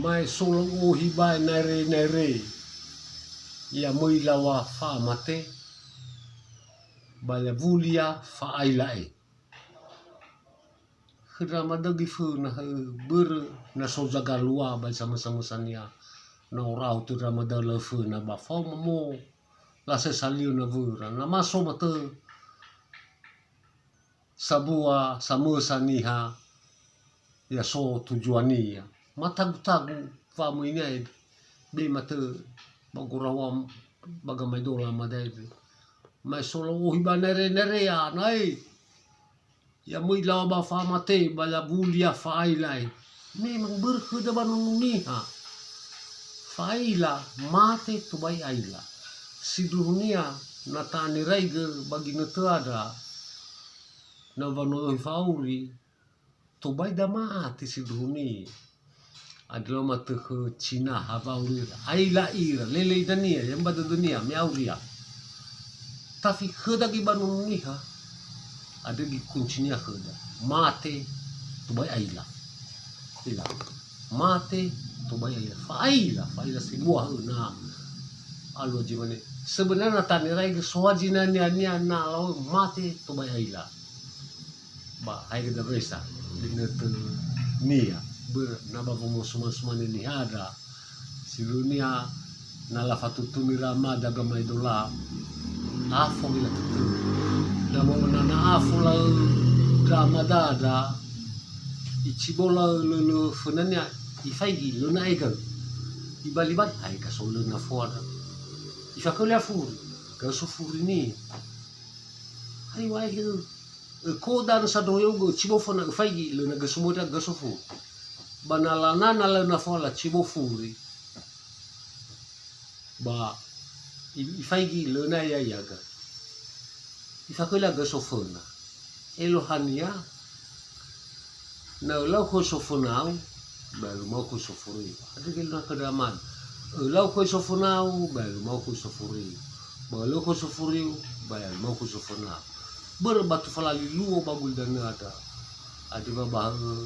mai solong o hibai nere ia mui lawa fa mate bala vulia fa ailai Kerama dagi fu na ber na so jaga lua ba sama-sama sania na orau tu rama da la fu na ba fa mo la se saliu na vura na maso mate sabua samusaniha ya so tujuania matagu-tagu fa mo inai be mate bagurawam bagamai dola madai mai solo hiba nere ya nai ya mui lawa ba fa mate bala bulia fa ailai memang berkeda banung niha faila mate tu bai aila si dunia na tani raiger bagi ada na vano fauli tu bai da mate si dunia adalah mate ke Cina havauli aila ira lele dania yang bada dunia miauria tapi kedagi banung niha ada di kuncinya keda mate tu bai aila ila mate tu bai aila faila semua na alo jimane sebenarnya tani rai swajina nia na lo mate tu bai aila ba ai da resa dengan tu nia ber naba como semua ni ada silunia na la fatutuni rama daga mai dola afo ila tu na mo na afo la drama dada ichibola lo funanya ifaigi lo na ega ibalibat ai ka solo na fora ifakola furi ka so furi ni ai wai ko dan sa doyo go chibo fona ifaigi lo na gasumoda gasofu banalana na lo na fola chibo furi ba ifaigi lo na ya yaga ifakola gasofona elohania na lau ko sofonau baru mau ko sofuri ada kena kedaman lau ko sofonau baru mau ko sofuri baru ko sofuri baru mau ko sofonau berbatu falali luo bagul dan ada baharu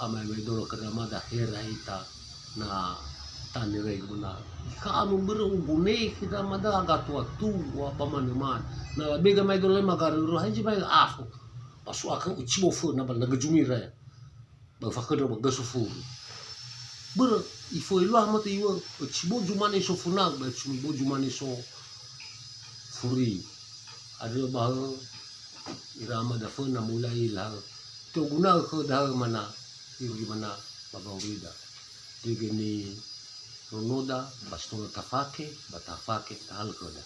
amai medoro kedama dah hera ita na tani reg benar kamu berubune kita mada agak tua paman-paman na bega mai dole magaru haji mai afu pasu akan ucibo fu na bal nagajumira ba fakada ba gasufu ber ifo ilu amate iwa ucibo jumane so funag ba ucibo jumane so furi ada bah irama da fu na mulai lah to guna ke dah mana iri mana bagawida digini ronoda bastola batafake tal koda